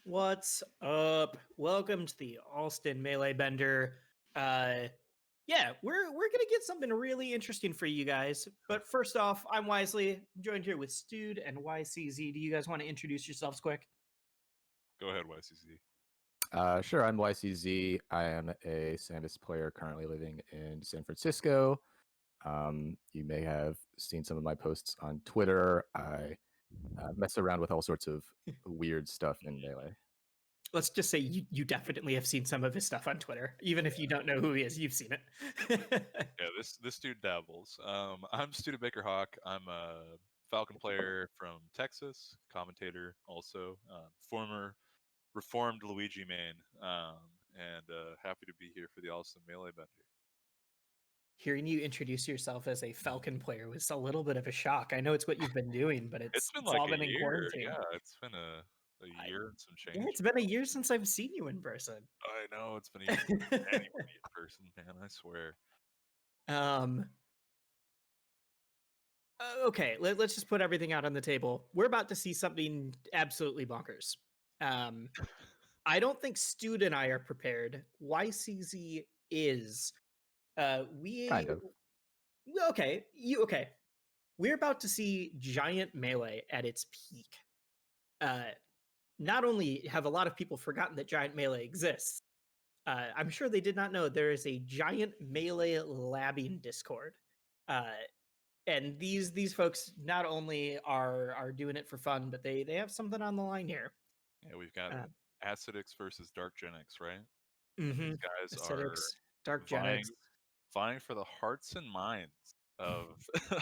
What's up? Welcome to the Allston Melee Bender. Yeah, we're gonna get something really interesting for you guys. But first off, I'm Wisely, joined here with Stude and YCZ. Do you guys want to introduce yourselves quick? Go ahead, YCZ. Sure, I'm YCZ. I am a Samus player currently living in San Francisco. You may have seen some of my posts on Twitter. I mess around with all sorts of weird stuff in Melee. Let's just say you definitely have seen some of his stuff on Twitter. Even if you don't know who he is, you've seen it. Yeah, this dude dabbles. I'm Student Baker Hawk. I'm a Falcon player from Texas, commentator also, former reformed Luigi main, and happy to be here for the Allston Melee Bender. Hearing you introduce yourself as a Falcon player was a little bit of a shock. I know it's what you've been doing, but it's been all like been a in year. quarantine. Yeah, it's been a year and some change. Yeah, it's been a year since I've seen you in person. I know, it's been a year since anybody in person, man, I swear. Okay, let's just put everything out on the table. We're about to see something absolutely bonkers. I don't think Stude and I are prepared. YCZ is. Kind of. Okay, okay. We're about to see Giant Melee at its peak. Not only have a lot of people forgotten that Giant Melee exists, I'm sure they did not know there is a Giant Melee labbing Discord. And these folks not only are doing it for fun, but they have something on the line here. Yeah, we've got Asidyx versus Dark Genex, right? Mm-hmm. These guys Asidyx, Dark vying, Genex. vying for the hearts and minds of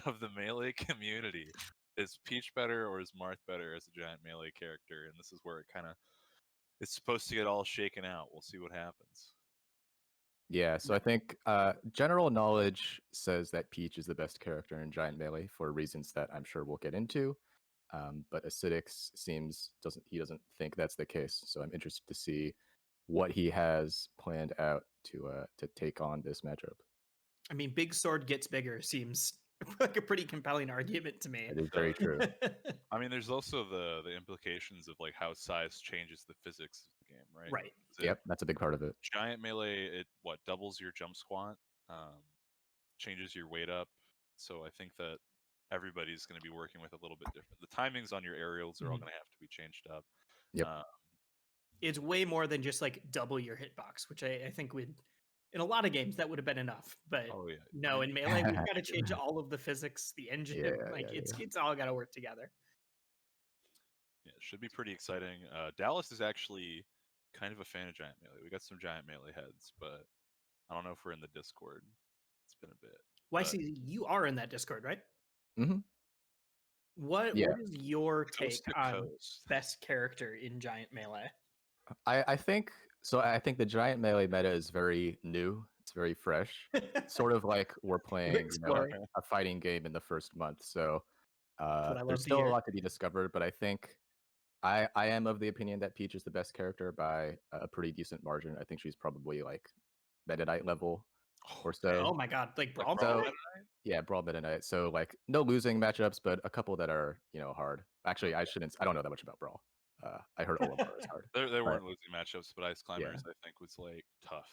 of the Melee community. Is Peach better or is Marth better as a Giant Melee character? And this is where it kind of it's supposed to get all shaken out. We'll see what happens. Yeah, so I think general knowledge says that Peach is the best character in Giant Melee for reasons that I'm sure we'll get into. But Asidyx doesn't think that's the case. So I'm interested to see what he has planned out to take on this matchup. I mean, big sword gets bigger seems like a pretty compelling argument to me. It is very true. I mean, there's also the implications of like how size changes the physics of the game, right? Right. Yep, that's a big part of it. Giant Melee, it doubles your jump squat, changes your weight up. So I think that everybody's going to be working with a little bit different. The timings on your aerials are all going to have to be changed up. Yep. It's way more than just like double your hitbox, which I think would, in a lot of games, that would have been enough. But no, in Melee, we've got to change all of the physics, the engine. It's all got to work together. Yeah, it should be pretty exciting. Dallas is actually kind of a fan of Giant Melee. We got some Giant Melee heads, but I don't know if we're in the Discord. It's been a bit. YC, you are in that Discord, right? Mm-hmm. What is your take on best character in Giant Melee? I think so. I think the Giant Melee meta is very new. It's very fresh. Sort of like we're playing a fighting game in the first month. So there's still a lot to be discovered. But I think I am of the opinion that Peach is the best character by a pretty decent margin. I think she's probably like Meta Knight level or so. Oh my god, like Brawl Meta Knight? Yeah, Brawl Meta Knight. So like no losing matchups, but a couple that are hard. Actually, I don't know that much about Brawl. I heard Olimar is hard. There weren't losing matchups, but Ice Climbers I think was like tough.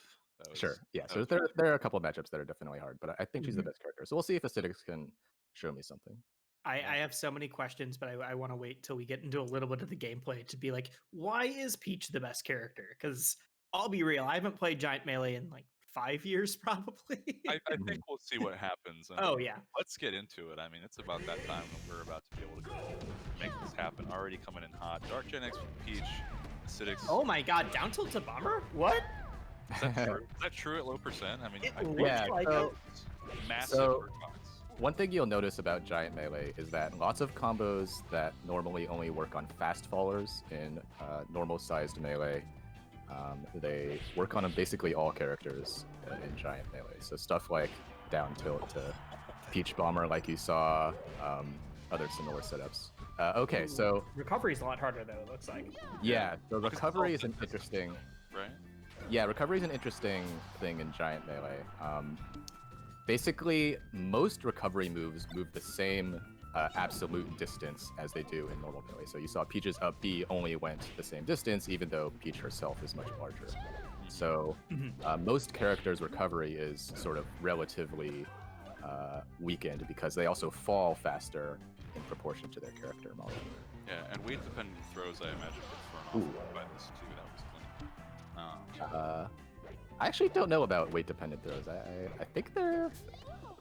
Sure. Yeah. So there are a couple of matchups that are definitely hard, but I think she's the best character. So we'll see if Asidyx can show me something. I have so many questions, but I want to wait till we get into a little bit of the gameplay to be like, why is Peach the best character? Because I'll be real, I haven't played Giant Melee in like 5 years, probably. I think we'll see what happens. Let's get into it. I mean, it's about that time when we're about to be able to make this happen. Already coming in hot. Dark Genex with Peach, Asidyx. Oh my god, down tilt to bomber? What? Is that true? Is that true at low percent? I mean, massive. So one thing you'll notice about Giant Melee is that lots of combos that normally only work on fast fallers in normal-sized Melee, they work on basically all characters in Giant Melee. So stuff like down tilt to Peach Bomber, like you saw, other similar setups. Okay, so recovery is a lot harder, though. It looks like. Yeah, so recovery is an interesting. Right. Yeah, recovery is an interesting thing in Giant Melee. Basically, most recovery moves move the same absolute distance as they do in normal melee. So you saw Peach's up B only went the same distance, even though Peach herself is much larger. So most characters' recovery is sort of relatively weakened because they also fall faster in proportion to their character model. Yeah, and weight-dependent throws, I imagine, get thrown off by this too. That was clean. I actually don't know about weight-dependent throws. I think they're... Oh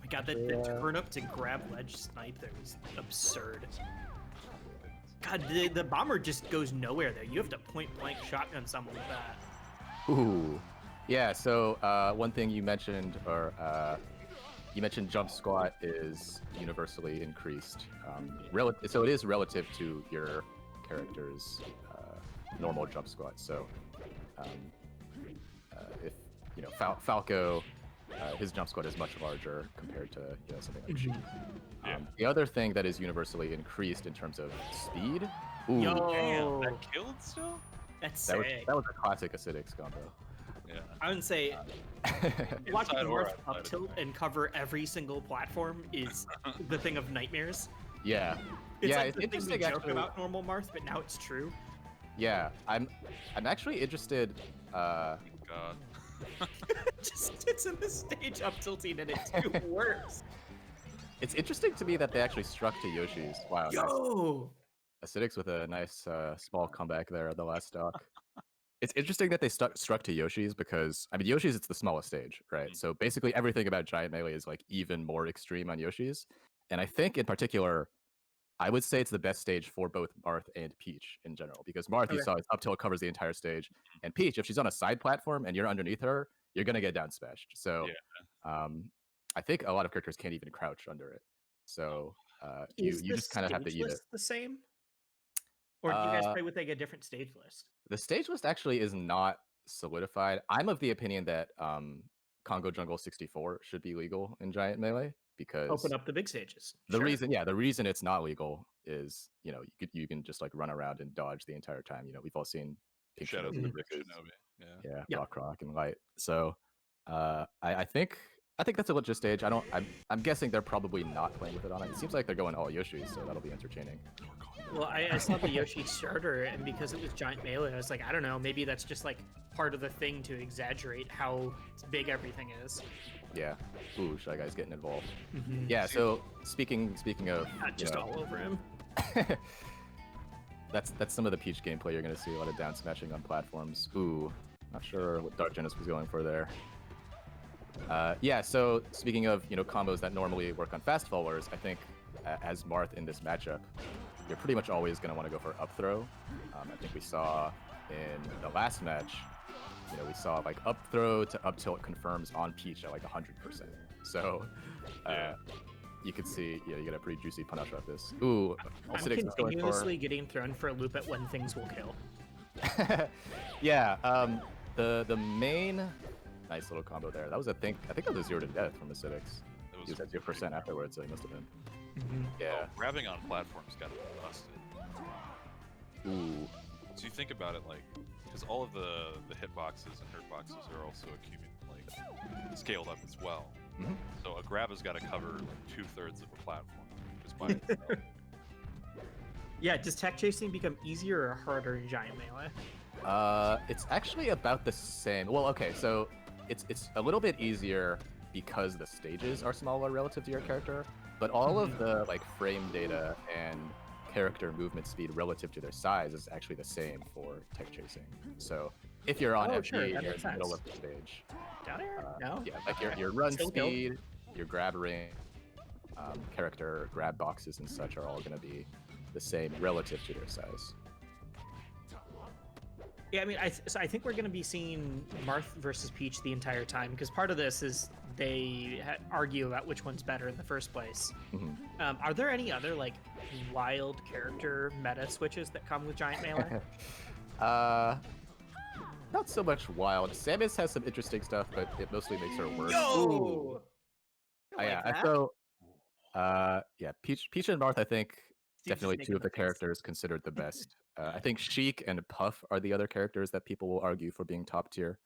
my god, the turn up to grab ledge snipe there was absurd. God, the bomber just goes nowhere there. You have to point-blank shotgun someone with that. Ooh. Yeah, so one thing you mentioned, you mentioned jump squat is universally increased. So it is relative to your character's normal jump squat. So if Falco, his jump squat is much larger compared to something like Sheik. The other thing that is universally increased in terms of speed. Ooh, Yo, that killed still? that's that was, sick. that was a classic Asidyx combo. Yeah. I would say watching Inside or Marth outside up of the tilt and cover every single platform is the thing of nightmares. Yeah. It's yeah, like it's the thing we interesting joke actually. about normal Marth, but now it's true. Yeah, I'm actually interested. God. Just sits in the stage up tilting and it works. It's interesting to me that they actually struck to Yoshi's. Wow. Yo! Nice. Asidyx with a nice small comeback there at the last stock. It's interesting that they struck to Yoshi's because, I mean, Yoshi's, it's the smallest stage, right? So basically everything about Giant Melee is like even more extreme on Yoshi's. And I think in particular, I would say it's the best stage for both Marth and Peach in general, because Marth, you saw, is up tilt covers the entire stage. And Peach, if she's on a side platform and you're underneath her, you're going to get down smashed. So I think a lot of characters can't even crouch under it. So you just kind of have to eat it. Is the same? Or do you guys play with like a different stage list? The stage list actually is not solidified. I'm of the opinion that Congo Jungle 64 should be legal in Giant Melee because open up the big stages. The reason it's not legal is you can just like run around and dodge the entire time. We've all seen Shadows of the Big Shinobi. Yeah, Rock and Light. So I think that's a legit stage. I'm guessing they're probably not playing with it on it. It seems like they're going all Yoshi, so that'll be entertaining. Well, I saw the Yoshi starter, and because it was Giant Melee, I was like, I don't know, maybe that's just like part of the thing to exaggerate how big everything is. Yeah. Ooh, Shy Guy's getting involved. Yeah. So speaking of, not just all over him. that's some of the Peach gameplay. You're gonna see a lot of down smashing on platforms. Ooh, not sure what Dark Genex was going for there. Yeah. So speaking of combos that normally work on fast followers, I think as Marth in this matchup, you're pretty much always going to want to go for up throw. I think we saw in the last match, we saw like up throw to up tilt confirms on Peach at like 100%. So you could see, you get a pretty juicy punish off this. Ooh, I'm continuously getting thrown for a loop at when things will kill. Yeah, the main nice little combo there. That was I think that was a 0 to death from Asidyx. He was at 0% afterwards, so he must have been. Yeah. Grabbing on platforms got busted. Ooh. So you think about it, like, because all of the hitboxes and hurtboxes are also scaled up as well. So a grab has got to cover like 2/3 of a platform just by itself. Yeah, does tech chasing become easier or harder in Giant Melee? It's actually about the same. Well, okay, so it's a little bit easier because the stages are smaller relative to your character. But all of the like frame data and character movement speed relative to their size is actually the same for tech chasing. So if you're on FG, you're in the middle of the stage. Down here? No. Yeah, like your run speed, your grab range, character grab boxes and such are all going to be the same relative to their size. Yeah, I mean, I think we're going to be seeing Marth versus Peach the entire time, because part of this is they argue about which one's better in the first place. Are there any other like wild character meta switches that come with Giant Melee? Not so much wild. Samus has some interesting stuff, but it mostly makes her worse. Yo! Peach and Marth, I think, definitely two of the characters considered the best. I think Sheik and Puff are the other characters that people will argue for being top tier.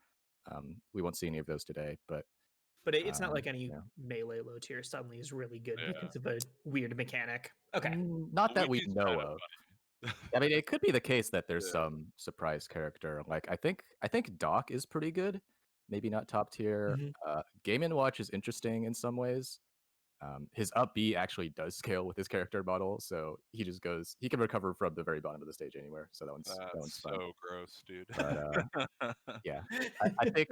We won't see any of those today, but But it's not like any yeah. melee low tier suddenly is really good Yeah. because of a weird mechanic. Okay. Not that we Luigi's know kind of. funny. I mean, it could be the case that there's Yeah. some surprise character. Like I think Doc is pretty good, maybe not top tier. Game & Watch is interesting in some ways. His up B actually does scale with his character model, so he can recover from the very bottom of the stage anywhere. So that one's fun. So gross, dude. But yeah, I think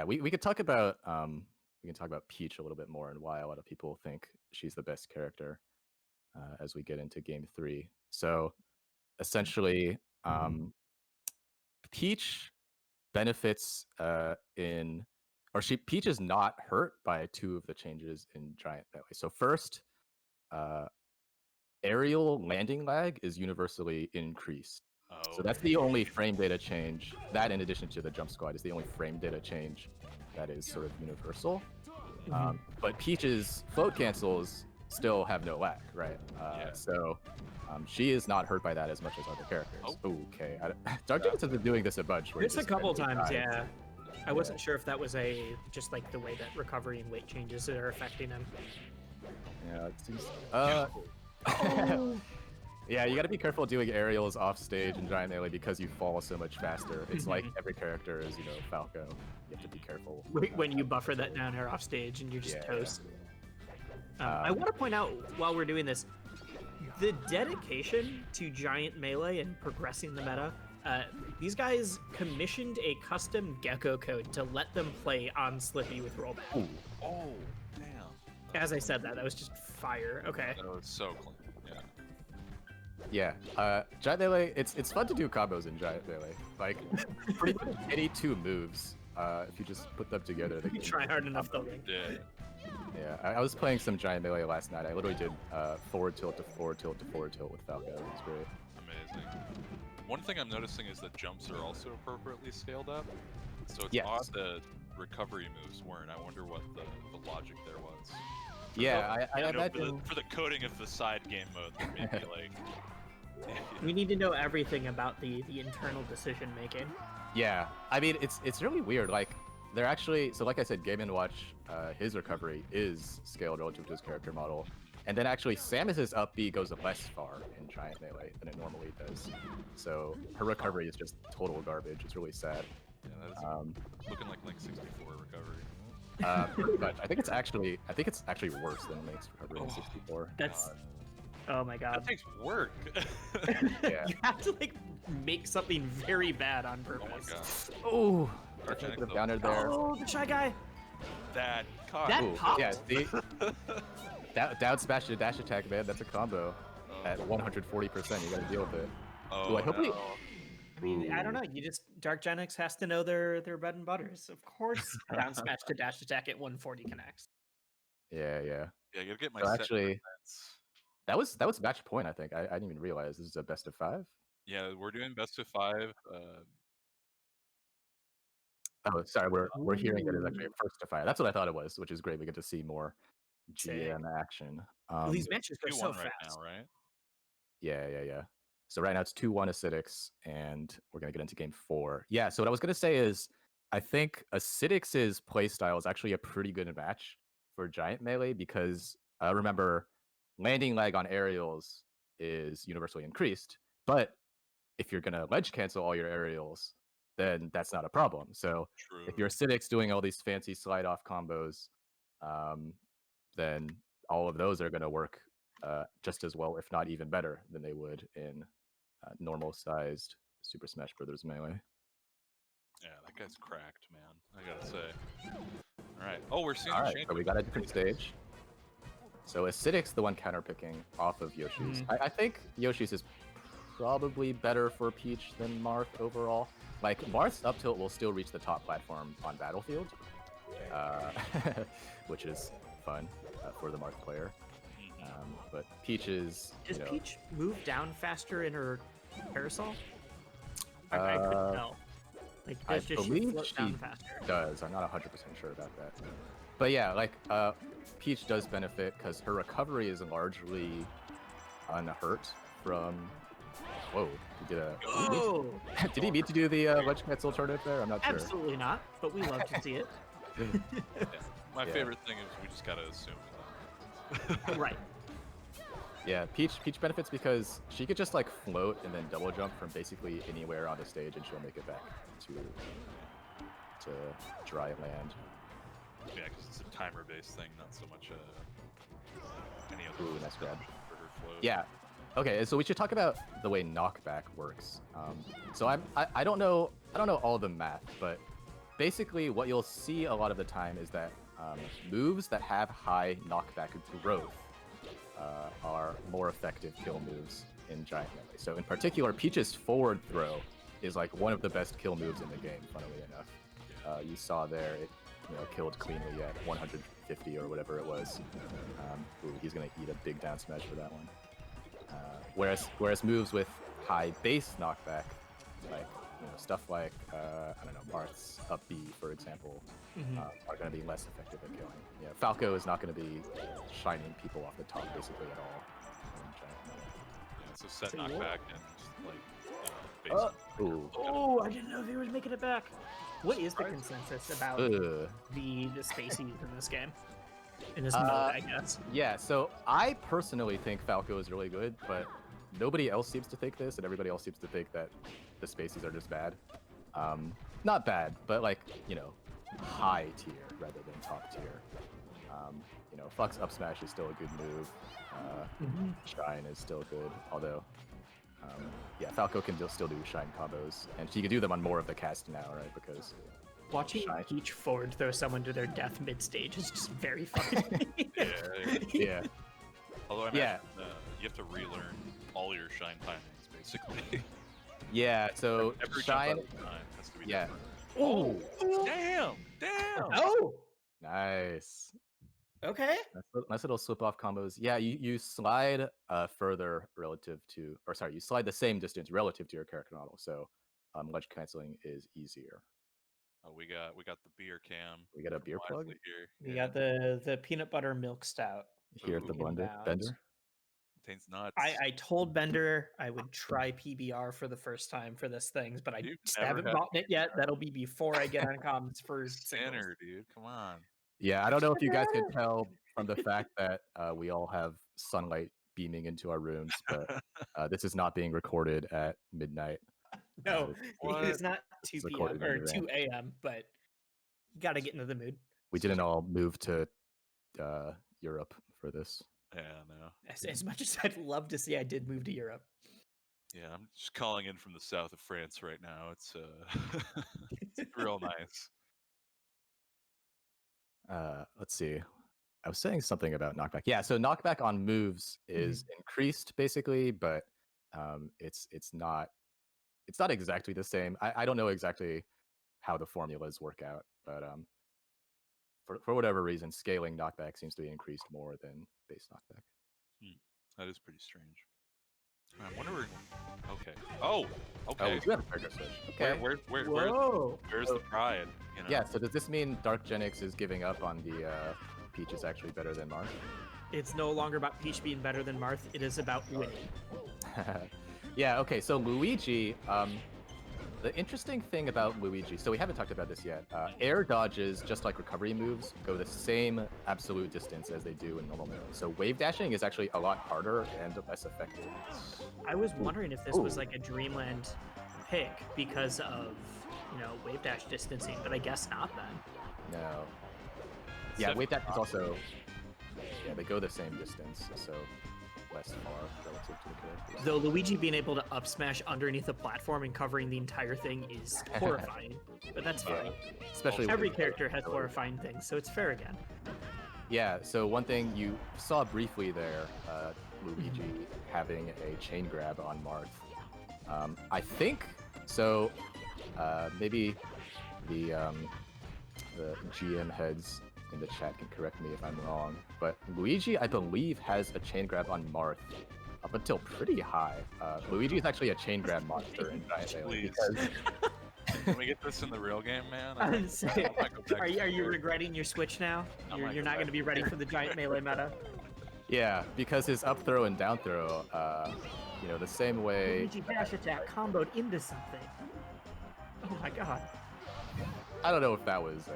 we could talk about Peach a little bit more and why a lot of people think she's the best character as we get into game 3. So essentially, Peach benefits Peach is not hurt by 2 of the changes in Giant Melee. So first, aerial landing lag is universally increased. So that's the only frame data change. That, in addition to the jump squad, is the only frame data change that is sort of universal. But Peach's float cancels still have no lag, right? So she is not hurt by that as much as other characters. Okay. Dark Genex has been doing this a bunch. Just a couple times, yeah. I wasn't sure if that was just like the way that recovery and weight changes are affecting him. Yeah, it seems. Yeah, you got to be careful doing aerials off stage in Giant Melee because you fall so much faster. It's like every character is, Falco. You have to be careful. When you buffer that down air off stage and you're just toast. I want to point out while we're doing this, the dedication to Giant Melee and progressing the meta. These guys commissioned a custom Gecko code to let them play on Slippy with rollback. Oh, damn. As I said that was just fire. Okay. That was so clean. Yeah. Giant Melee, it's fun to do combos in Giant Melee. Like, pretty much any 2 moves, if you just put them together. If you try hard enough, they'll win. Yeah, I was playing some Giant Melee last night. I literally did forward tilt to forward tilt to forward tilt with Falco. It was great. Amazing. One thing I'm noticing is that jumps are also appropriately scaled up. So it's Yes. odd that recovery moves weren't. I wonder what the logic there was. Yeah, I imagine... For the coding of the side game mode, that maybe like... We need to know everything about the internal decision making. Yeah, I mean, it's really weird. Like, they're actually... So like I said, Game & Watch, his recovery is scaled relative to his character model. And then actually, Samus's up B goes less far in Giant Melee than it normally does. So her recovery is just total garbage. It's really sad. Yeah, that's looking like Link 64 recovery. But I think it's actually worse than Link's recovery in 64. Oh my god. That takes work. Yeah. You have to like make something very bad on purpose. Oh, I could have countered there. Oh, the shy guy. That popped. Yeah, see? Down smash to dash attack, man. That's a combo at 140%. You gotta deal with it. Oh, I mean, I don't know. Dark Genex has to know their bread and butters. Of course, down smash to dash attack at 140 connects. Yeah. Yeah, you gotta get my So actually, that was match point. I think I didn't even realize this is a best of 5. Yeah, we're doing best of 5. Oh, sorry. We're hearing that it's actually a first to 5. That's what I thought it was, which is great. We get to see more GM action. These matches go so fast. Right now, right? Yeah. So right now it's 2-1 Asidyx, and we're gonna get into game 4. Yeah. So what I was gonna say is, I think Asidyx's playstyle is actually a pretty good match for Giant Melee because remember, landing lag on aerials is universally increased, but if you're gonna ledge cancel all your aerials, then that's not a problem. So if you're Asidyx doing all these fancy slide off combos, then all of those are gonna work just as well, if not even better, than they would in normal-sized Super Smash Bros. Melee. Yeah, that guy's cracked, man. I gotta say. All right. Oh, we're seeing. All right, so we got a different stage. So Asidyx, the one counterpicking off of Yoshi's. I think Yoshi's is probably better for Peach than Marth overall. Like, Marth's up tilt will still reach the top platform on Battlefield, which is fun for the Marth player. But Peach is... Does Peach move down faster in her parasol? I couldn't tell. Like, does she float down faster? Does. I'm not 100% sure about that. But yeah, like, Peach does benefit because her recovery is largely unhurt from... Whoa, he did a... Oh! Did he mean to do the ledge cancel alternative there? I'm not sure. Absolutely not, but we love to see it. My Yeah. favorite thing is we just gotta assume that. Right. Yeah, Peach benefits because she could just like float and then double jump from basically anywhere on the stage, and she'll make it back to dry land. Yeah, because it's a timer-based thing, not so much any other. Ooh, nice grab. For her float. Yeah. Okay, so we should talk about the way knockback works. So I don't know all the math, but basically what you'll see a lot of the time is that moves that have high knockback growth are more effective kill moves in Giant Melee. So in particular, Peach's forward throw is like one of the best kill moves in the game, funnily enough. You saw there, it killed cleanly at 150 or whatever it was. Ooh, he's gonna eat a big down smash for that one. Whereas moves with high base knockback, like stuff like I don't know, Marth's up B, for example, are going to be less effective at killing. Falco is not going to be shining people off the top basically at all. Yeah, so set knockback and like base. Ooh. Oh, I didn't know if he was making it back. What is the consensus about the spacies in this game? In this mode, I guess. Yeah, so I personally think Falco is really good, but nobody else seems to think this, and everybody else seems to think that the spacies are just bad. Not bad, but like, high tier rather than top tier. Flux up smash is still a good move. Shine is still good, although, yeah, Falco can still do shine combos, and she can do them on more of the cast now, right? Because watching Peach forward throw someone to their death mid-stage is just very funny. Yeah. Although I imagine you have to relearn all your shine timings, basically. Yeah, so every shine has to be yeah. different. Oh, damn! Oh, nice. Okay. Nice little slip off combos. Yeah, you slide further relative to, or sorry, you slide the same distance relative to your character model. So ledge canceling is easier. Oh, we got the beer cam. We got a beer plug here. We got the peanut butter milk stout here at the Bender. Contains nuts. I told Bender I would try PBR for the first time for this thing, but I just haven't gotten it yet. That'll be before I get on comms for Sinner, dude. Come on. Yeah, I don't know if you guys can tell from the fact that we all have sunlight beaming into our rooms, but this is not being recorded at midnight. No, it is not 2 p.m. or 2 a.m., but you got to get into the mood. We didn't all move to Europe for this. Yeah, no. As much as I'd love to see, I did move to Europe. Yeah, I'm just calling in from the south of France right now. It's it's real nice. Let's see. I was saying something about knockback. Yeah, so knockback on moves is increased basically, but it's not exactly the same. I don't know exactly how the formulas work out, but for whatever reason, scaling knockback seems to be increased more than base knockback. That is pretty strange. I'm wondering. Okay. Oh. Okay. Oh, we do have a character switch. Okay. Where's the pride? Yeah. So does this mean Dark Genex is giving up on the Peach is actually better than Marth? It's no longer about Peach being better than Marth. It is about winning. Yeah. Okay. So Luigi. The interesting thing about Luigi, so we haven't talked about this yet. Air dodges, just like recovery moves, go the same absolute distance as they do in normal melee. So wave dashing is actually a lot harder and less effective. I was wondering if this was like a Dreamland pick because of wave dash distancing, but I guess not then. No. Yeah, wave dash is also. Yeah, they go the same distance, so less far relative to the characters. Though Luigi being able to up smash underneath the platform and covering the entire thing is horrifying, but that's fine. Especially every character has horrifying things, so it's fair again. Yeah, so one thing you saw briefly there, Luigi having a chain grab on Marth. I think so. Maybe the GM heads in the chat can correct me if I'm wrong, but Luigi, I believe, has a chain grab on Marth up until pretty high. Luigi is actually a chain grab monster in Giant Melee. Can we get this in the real game, man? Are you regretting your switch now? You're not going to be ready for the Giant Melee meta? Yeah, because his up throw and down throw, the same way. Luigi dash attack comboed into something. Oh my god. I don't know if that was a.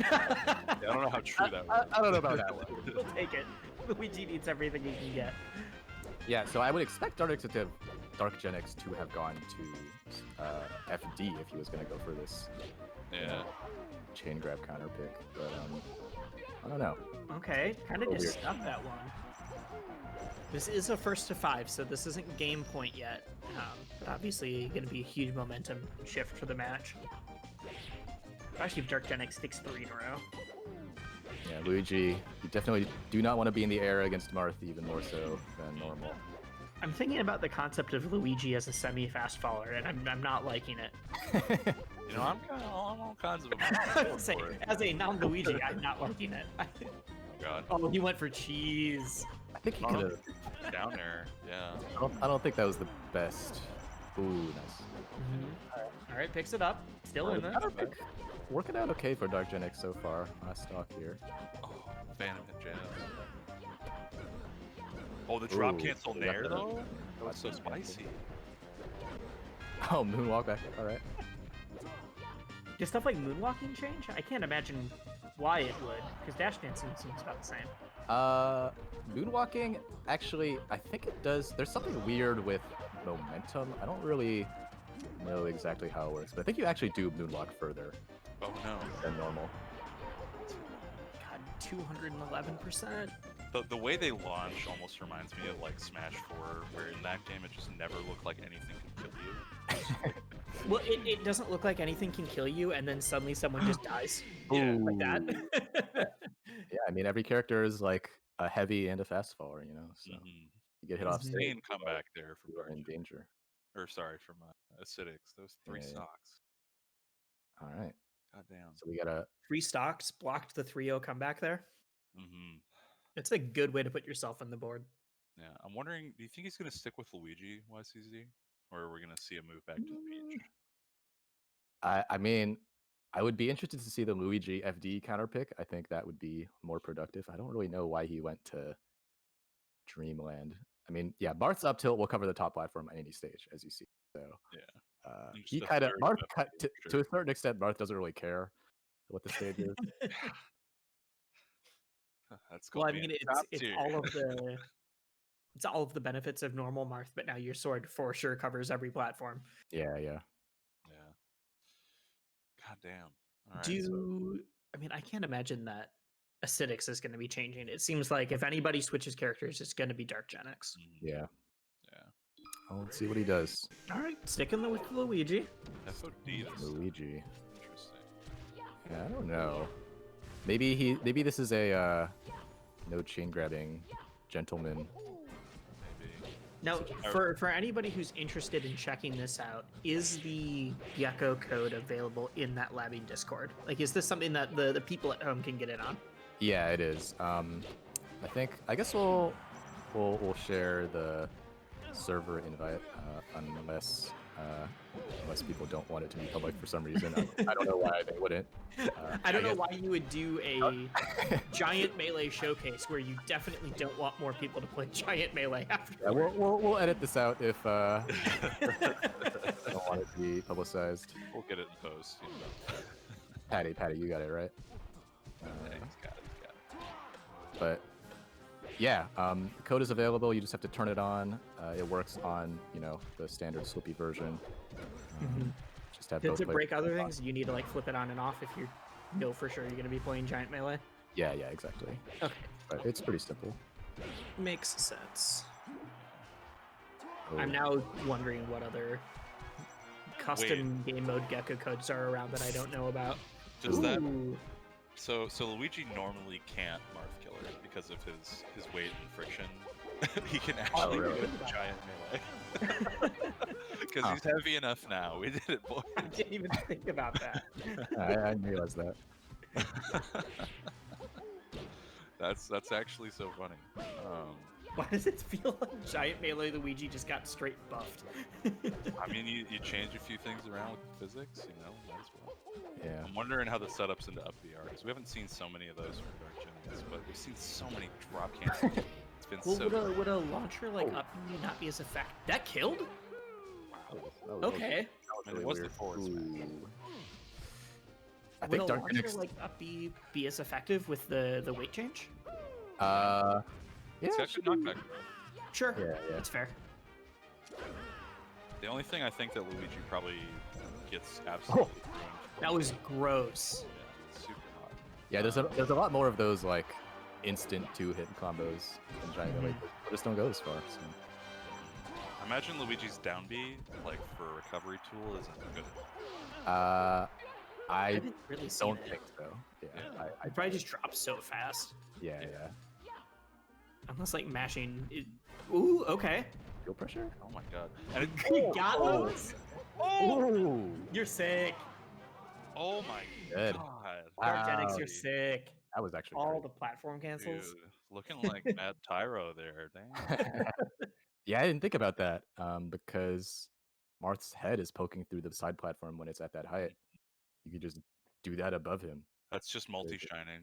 I don't know how true that was. I don't know about that one. We'll take it. Luigi needs everything he can get. Yeah, so I would expect Genex to have gone to FD if he was going to go for this chain grab counter pick, but I don't know. Okay, kind of just stuck that one. This is a first to 5, so this isn't game point yet, but obviously going to be a huge momentum shift for the match. Especially if Dark Genex sticks 3 in a row. Yeah, Luigi, you definitely do not want to be in the air against Marth, even more so than normal. I'm thinking about the concept of Luigi as a semi-fast faller, and I'm not liking it. You know, I'm all kinds of. As a non-Luigi, I'm not liking it. Oh God. Oh, he went for cheese. I think he could have down there. Yeah. I don't think that was the best. Ooh, nice. All right, picks it up. Still in there. Working out okay for Dark Genex so far. Last stock here. Oh, Phantom and Jazz. Oh, the drop cancel nair though? That was so spicy. Oh, moonwalk back. All right. Does stuff like moonwalking change? I can't imagine why it would, because dash dancing seems about the same. Moonwalking, actually, I think it does. There's something weird with momentum. I don't really know exactly how it works, but I think you actually do moonwalk further. Oh no. Than normal. God, 211%. The way they launch almost reminds me of like Smash 4, where in that game it just never looked like anything could kill you. Well, it doesn't look like anything can kill you, and then suddenly someone just dies. Yeah, like that. Yeah, I mean, every character is like a heavy and a fast faller, you know, so you get hit off stage. Insane comeback there from Dark in danger. Or sorry, from Asidyx. Those 3 stocks. All right. God damn. So we got a 3 stocks blocked the 3-0 comeback there. It's a good way to put yourself on the board. Yeah, I'm wondering, do you think he's going to stick with Luigi, YCZ? Or are we going to see a move back to the beach? I mean, I would be interested to see the Luigi FD counter pick. I think that would be more productive. I don't really know why he went to Dreamland. I mean, yeah, Marth's up tilt will cover the top platform on any stage, as you see. So yeah, he kind of Marth to a certain extent. Marth doesn't really care what the stage is. That's well, I mean, it's all of the benefits of normal Marth, but now your sword for sure covers every platform. Yeah. God damn. All right, I mean, I can't imagine that Asidyx is going to be changing. It seems like if anybody switches characters, it's going to be Dark Genex. Yeah. Well, let's see what he does. All right, sticking with Luigi. FOD. Luigi. Interesting. Yeah, I don't know. Maybe this is a no chain grabbing gentleman. Now, for anybody who's interested in checking this out, is the Gecko code available in that labbing Discord? Like, is this something that the people at home can get in on? Yeah, it is. I guess we'll share the server invite unless people don't want it to be public for some reason. I don't know why they wouldn't. I don't know why you would do a giant melee showcase where you definitely don't want more people to play giant melee after. Yeah, we'll edit this out if I don't want it to be publicized. We'll get it in post. You know. Patty, you got it right. He's got it. But yeah, the code is available. You just have to turn it on. It works on the standard Slippy version. Just have Does it break other things? You need to like flip it on and off if you know for sure you're going to be playing giant melee. Yeah, exactly. Okay, but it's pretty simple. Makes sense. Oh. I'm now wondering what other custom game mode Gecko codes are around that I don't know about. Does that? So Luigi normally can't Marth killer because of his weight and friction. He can actually do a giant melee. Because he's heavy enough now. We did it, boys. I didn't even think about that. I didn't realize that. That's actually so funny. Why does it feel like giant melee Luigi just got straight buffed? I mean, you change a few things around with physics, might as well. Yeah. I'm wondering how the setups into up VR, because we haven't seen so many of those from Dark Genex, but we've seen so many drop cancels. It's been so. Would a launcher like up B not be as effective? That killed? Wow. Okay. And it was the forward smash. I Would think a Dark launcher Genex. like not be as effective with the weight change? Yeah, It's got good knockback. Sure. Yeah. That's fair. The only thing I think that Luigi probably gets absolutely ruined. That was gross. Yeah, it's super hot. Yeah, there's a lot more of those like instant 2-hit combos in Giant Melee, but just don't go as far. So. I imagine Luigi's down B, like for a recovery tool, isn't good. I didn't really see don't that. think so. Yeah, Yeah. I It probably just drops so fast. yeah. Unless like mashing. Ooh, okay. Feel pressure? Oh my god. And it, You got those? Oh, You're sick. oh my good. god. Dark Genex, Wow. you're sick. That was actually All great. the platform cancels. Dude, looking like Mad Tyro there. Dang. Yeah, I didn't think about that because Marth's head is poking through the side platform when it's at that height. You could just do that above him. That's just multi-shining.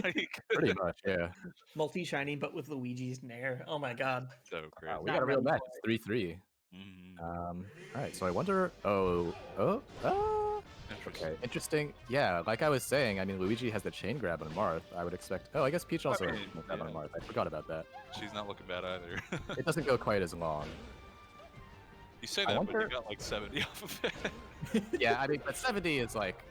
Like, Pretty much, yeah. Multi-shining, but with Luigi's Nair. Oh my god. so great. Wow, we Not got a real ready match. for It's 3-3. Mhm. All right, so I wonder. Interesting. Okay, interesting. Yeah, like I was saying, I mean, Luigi has the chain grab on Marth. I would expect. Oh, I guess Peach also has mean, the chain grab on yeah. Marth. I forgot about that. She's not looking bad either. It doesn't go quite as long. You say I that, but wonder- you got like 70 off of it. Yeah, I mean, but 70 is like.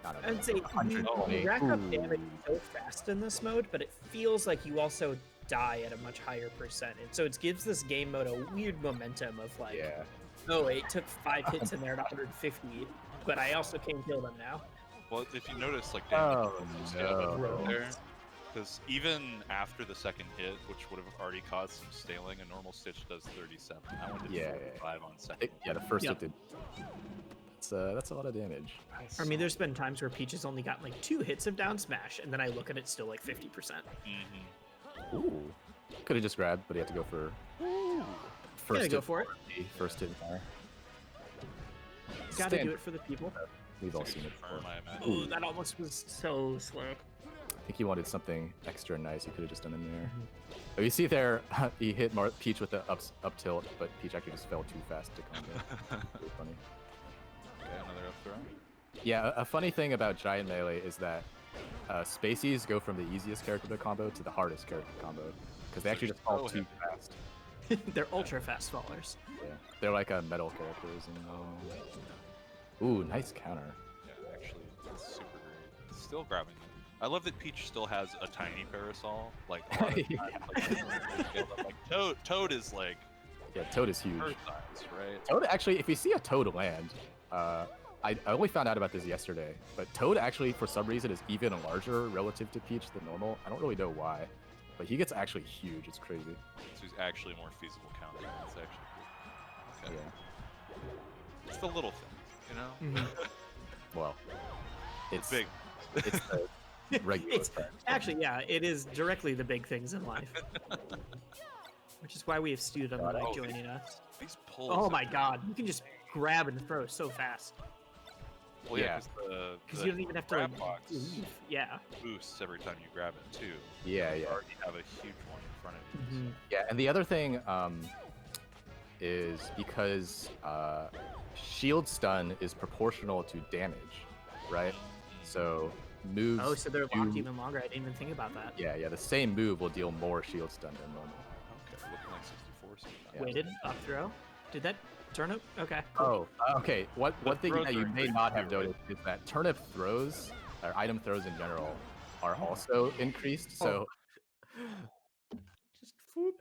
I don't know. I'd say you 120. rack up Ooh. damage so fast in this mode, but it feels like you also die at a much higher percentage. So it gives this game mode a weird momentum of like, Yeah. oh, it took 5 hits in there at 150, but I also can kill them now. Well, if you notice, like, damage Oh, scale no. right there, because even after the second hit, which would have already caused some staling, a normal Stitch does 37. That one did Yeah, 45 on second. Yeah, the first Yep. hit did. That's a lot of damage. I mean, there's been times where Peach has only gotten like 2 hits of down smash, and then I look at it still like 50%. Mm-hmm. Ooh. Could have just grabbed, but he had to go for Gotta first go hit. for it. First hit fire. Gotta do Standard. it for the people. We've all seen it Firm, before. I imagine. Ooh, that almost was so slow. I think he wanted something extra nice. He could have just done in there. Oh, you see there, he hit Peach with the up tilt, but Peach actually just fell too fast to combo. Really funny. Okay, another up throw. Yeah, a funny thing about Giant Melee is that Spaceys go from the easiest character to combo to the hardest character to combo because they actually just fall so too heavy. fast. They're ultra fast fallers. Yeah, they're like metal characters. Ooh, nice counter. Yeah, actually, it's super great. Still grabbing it. I love that Peach still has a tiny parasol. Like, a lot of times, like Toad is like Yeah, Toad is huge. her size, right? Toad actually, if you see a Toad land, I only found out about this yesterday, but Toad actually, for some reason, is even larger relative to Peach than normal. I don't really know why, but he gets actually huge. It's crazy. So he's actually more feasible counter. It's actually cool. Okay. Yeah. It's the little things, you know? Well, it's Big. It's the regular. It's thing. actually, yeah, it is directly the big things in life. Which is why we have student God, like oh, joining us. These pulls. Oh my god, you can just grab and throw so fast. Well, Yeah. Because you don't even have to grab like, box leave. Yeah. boosts every time you grab it too. Yeah, You yeah. already have a huge one in front of you. Mhm. Yeah, and the other thing is because shield stun is proportional to damage, right? So moves. Oh, so they're locked do- even longer. I didn't even think about that. Yeah, the same move will deal more shield stun than normal. Okay, looking like 64 sometimes. Yeah. Weighted up throw. Did that turnip? Okay. Cool. Oh, okay. One thing throws that you are may great not too, have noticed is that turnip throws, or item throws in general, are also increased. So, Just whoop.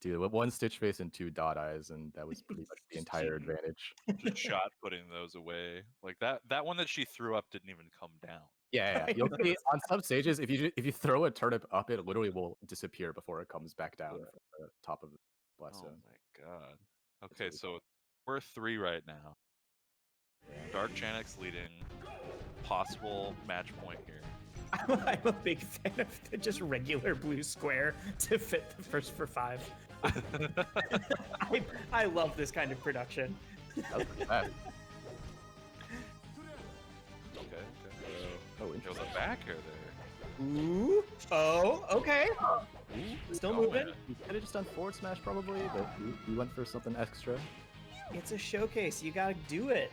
dude, with one stitch face and 2 dot eyes, and that was pretty much the entire advantage. Just shot putting those away. Like that one that she threw up didn't even come down. Yeah. You'll see on some stages if you throw a turnip up, it literally will disappear before it comes back down from the top of the blast Oh zone. my god. Okay, really so we're 3 right now. Dark Genex leading. Possible match point here. I'm a big fan of the just regular blue square to fit the first for 5. I love this kind of production. That was pretty bad. Okay. Oh, Goes interesting. a back air there. Ooh. Oh, okay. Still Oh, moving. man. He could have just done forward smash probably, but he went for something extra. It's a showcase. You gotta do it.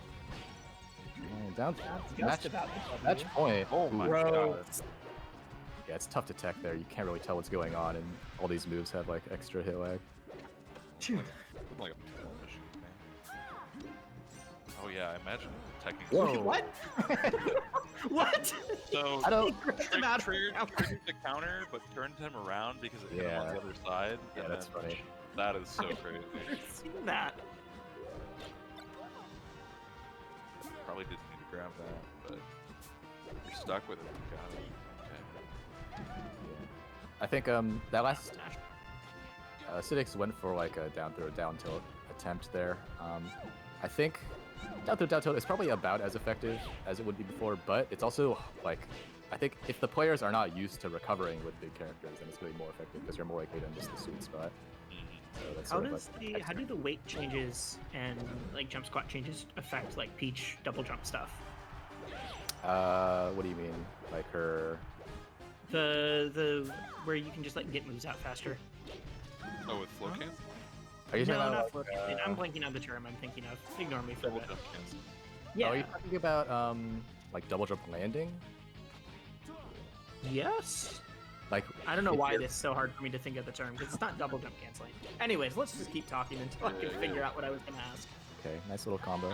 Yeah. Down Just about match point. Oh my Bro. god. Yeah, it's tough to tech there. You can't really tell what's going on, and all these moves have like extra hit lag. Like a pinball machine, man. Oh yeah, I imagine teching. Whoa. What? What? So I don't. triggered the counter, but turned him around because it hit him on Yeah. the other side. Yeah, and that's then- funny. That is so I've crazy. never seen that. Probably didn't need to grab that, but you're stuck with it. You got it. Okay. I think that last Asidyx went for like a down throw down tilt attempt there. I think down throw down tilt is probably about as effective as it would be before, but it's also like I think if the players are not used to recovering with big characters, then it's going to be more effective because you're more likely to miss the sweet spot. So that's How sort of does like how do the weight changes and like jump squat changes affect like Peach double jump stuff? what do you mean? Like her? The where you can just like get moves out faster. Oh, with flow cancel? Are you No, talking not about? float cancel. I'm blanking on the term I'm thinking of. Ignore me for Double that. jump cancel. Yeah. Are you talking about like double jump landing? Yes. Like I don't know if why you're- it's so hard for me to think of the term because it's not double jump canceling. Anyways, let's just keep talking until I can Yeah, figure yeah. out what I was gonna ask. Okay, nice little combo.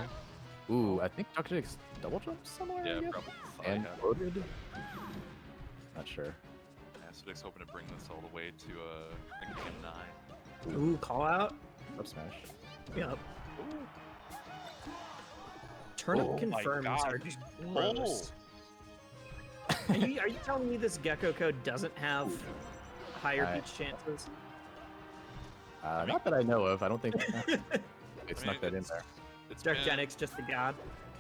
Ooh, I think Dr. X double jumps somewhere. Yeah, I guess? probably. And Yeah. loaded. Not sure. Asidyx hoping to bring this all the way to game 9. Ooh, call out. Up smash. Yep. Turnip Oh my confirms God. are just gross. Are you telling me this Gecko code doesn't have higher I- Peach chances? Not that I know of. I don't think I it's mean, not that in there. It's Dark been, Genex just a god.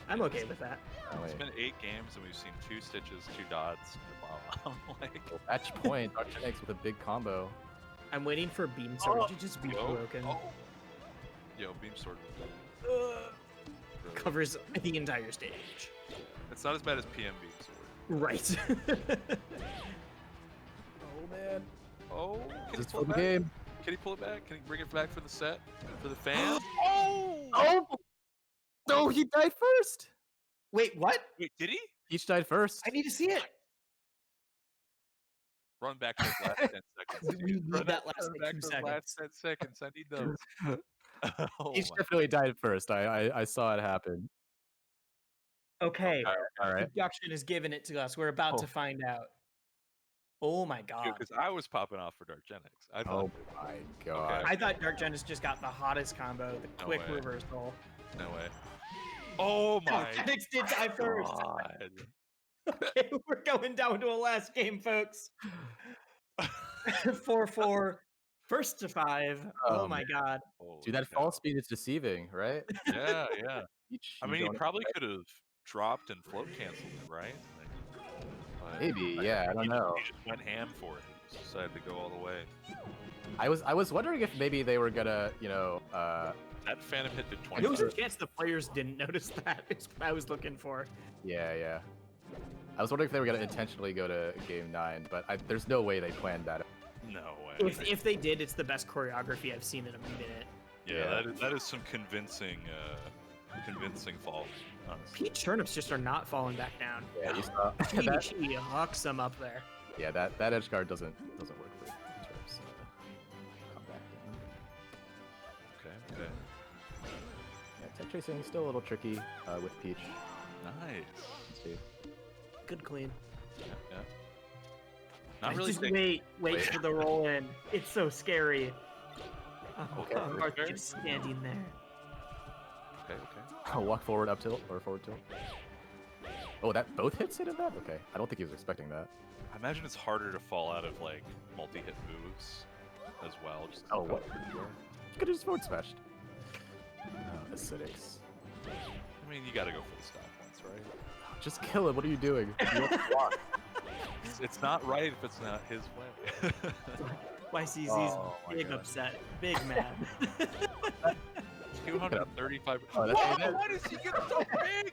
I'm okay with that. Oh, it's wait. been 8 games and we've seen 2 stitches, 2 dots. Wow. Like, Match point. Dr. X with a big combo. I'm waiting for Beam Sword to just be broken. Oh. Yo, beam sword. Ugh. Really. Covers the entire stage. It's not as bad as PM beam sword. Right. Oh man. Oh, can he Just pull for it the back? game. Can he pull it back? Can he bring it back for the set? For the fans? Oh! No, he died first. Wait, what? Wait, did he? Peach died first. I need to see it. Run back those last 10 seconds. We dude. need Run that last, run like, back 2 those seconds. last 10 seconds. I need those. Oh Peach my- definitely died first. I saw it happen. Okay. All right. Production is giving it to us. We're about to Oh. find out. Oh my god. Because I was popping off for Dark Genex. I thought, Oh my god. I thought Dark Genesis just got the hottest combo, the No quick way. reversal. no way. Oh my Dark Genesis did die first. god. Okay, we're going down to a last game, folks. 4-4. First to 5. Oh, Oh, my god. Dude, that fall speed is deceiving, right? Yeah, yeah. Peach, I you mean, he don't probably expect- could have dropped and float canceled it, right? But Maybe, yeah, I don't he know. He just went ham for it. He just decided to go all the way. I was wondering if maybe they were gonna, That Phantom hit did There was a 25. chance the players didn't notice that. Is what I was looking for. yeah. I was wondering if they were gonna intentionally go to game 9, but there's no way they planned that. No way. If they did, it's the best choreography I've seen in a minute. Yeah, that is some convincing fall. Honestly. Peach turnips just are not falling back down. Yeah, you saw She that. hucks them up there. Yeah, that edge guard doesn't work for turnips. Come back down. Okay. Yeah, tech tracing is still a little tricky with Peach. Nice. Let's see. Good clean. Yeah. Not really. Just taking- wait for the roll in. It's so scary. Oh, Okay, Marth fair. just standing there. Okay. Walk forward up tilt or forward tilt. Oh, that both hits hit in that? Okay. I don't think he was expecting that. I imagine it's harder to fall out of like multi-hit moves as well. Just Oh, what? Could have just forward smashed. Asidyx. I mean, you gotta go for the stop points, right? Just kill him. What are you doing? You want to block. It's not right if it's not his way. YCZ's Oh my big God. upset, big mad. 235. Oh, that's- Whoa, why does he get so big?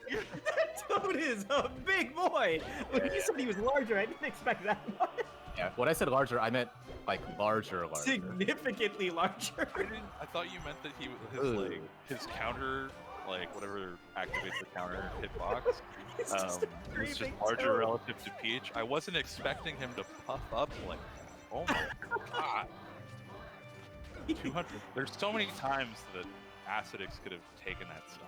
That dude is a big boy. When you said he was larger, I didn't expect that much. Yeah, when I said larger, I meant like larger. Significantly larger. I thought you meant that his Ooh. his counter like whatever activates the counter hitbox. He's just a It's just creeping larger toad. relative to Peach. I wasn't expecting him to puff up like that. Oh my god. 200. There's so many times that Asidyx could have taken that stock.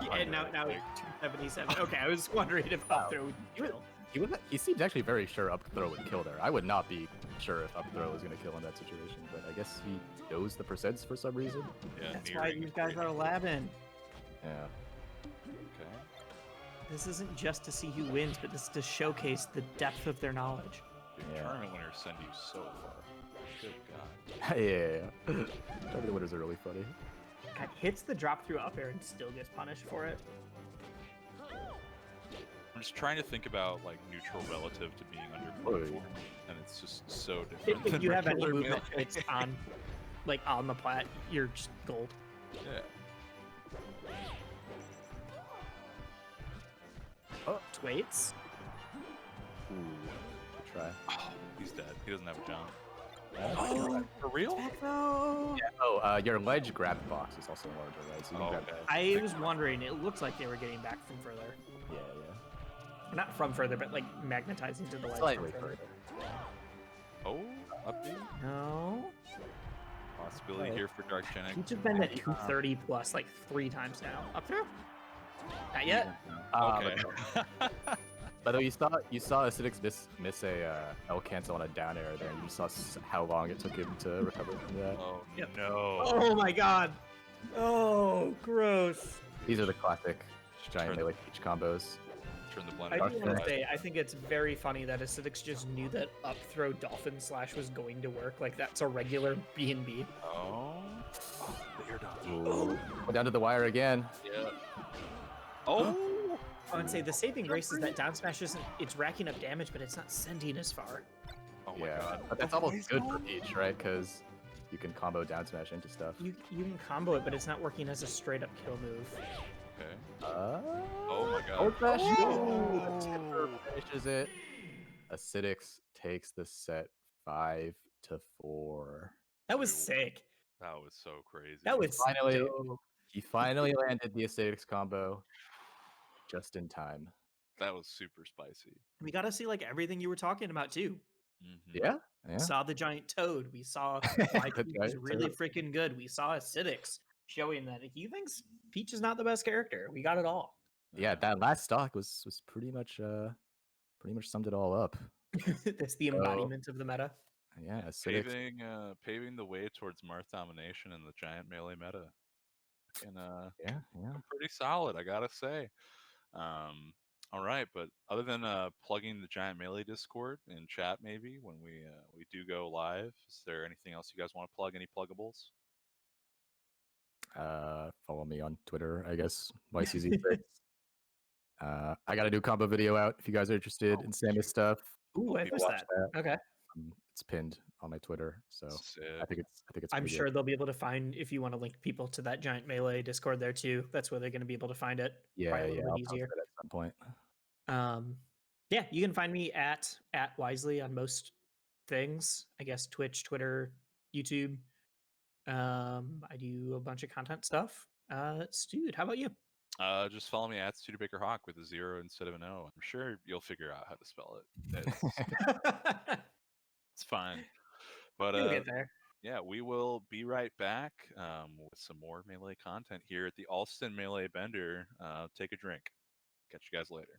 Yeah, and now 277. Okay, I was wondering if up throw would kill. He seemed actually very sure up throw would kill there. I would not be sure if up throw was going to kill in that situation, but I guess he knows the percents for some reason. Yeah, That's why you guys are labbing. Yeah. Okay. This isn't just to see who wins, but this is to showcase the depth of their knowledge. Dude, Yeah. tournament winners send you so far. Good god. Yeah. Tournament winners are really funny. God, hits the drop through up air and still gets punished for it. I'm just trying to think about like neutral relative to being under platform, and it's just so different. If than you have any regular movement, melee. it's on, like on the plat, you're just gold. Yeah. Oh, waits. Ooh. Good try. Oh, he's dead. He doesn't have a jump. Oh, For real? no. Yeah. Oh, your ledge grab box is also larger, right? So you can grab that. I was wondering. It looked like they were getting back from further. Yeah. Not from further, but like magnetizing to the ledge. Slightly from further. Oh, up B. No. Possibility here for Dark Genex. Peach has been at 230 plus like 3 times now. Up through? Not yet. Okay. By the way, you saw Asidyx miss a L cancel on a down air there, and you saw how long it took him to recover from that. Oh Yep. no. Oh my god. Oh, gross. These are the classic giant melee Peach combos. Turn the blender. I do want Okay. to say, I think it's very funny that Asidyx just knew that up throw dolphin slash was going to work. Like that's a regular B&B. Oh. The ear dodge. Ooh. Went down to the wire again. Yeah. Oh. I would say the saving grace is that down smash isn't, it's racking up damage, but it's not sending as far. Oh my Yeah, god. but that's almost good for Peach, right? Because you can combo down smash into stuff. You can combo it, but it's not working as a straight up kill move. Okay. Oh my god. Old smash! Oh. The tipper finishes it. Asidyx takes the set 5-4. That was Dude. sick. That was so crazy. That was Finally, dope. he finally landed the Asidyx combo just in time. That was super spicy. We got to see like everything you were talking about too. Mm-hmm. Yeah, We saw the giant toad. We saw why The Peach is giant really toad. freaking good. We saw Asidyx showing that he thinks Peach is not the best character. We got it all. Yeah, that last stock was pretty much summed it all up. That's the embodiment of the meta. Yeah, Asidyx. Paving the way towards Marth domination in the giant melee meta. And Yeah. pretty solid, I gotta say. All right, but other than plugging the giant melee Discord in chat, maybe when we do go live, is there anything else you guys want to plug? Any pluggables? Follow me on Twitter, I guess. YCZ6. I got a new combo video out if you guys are interested in Samus stuff. Ooh, I people missed watch that. Okay. It's pinned on my Twitter, so Sick. I think it's. I'm pretty sure good. they'll be able to find, if you want to link people to that giant melee Discord there too. That's where they're going to be able to find it. Yeah, Probably a little I'll bit post easier. it at some point. Yeah, you can find me at Wisely on most things. I guess Twitch, Twitter, YouTube. I do a bunch of content stuff. Dude, how about you? Just follow me at StudebakerHawk with a 0 instead of an O. I'm sure you'll figure out how to spell it. It's fine. But You'll get there. yeah, we will be right back with some more melee content here at the Allston Melee Bender. Take a drink. Catch you guys later.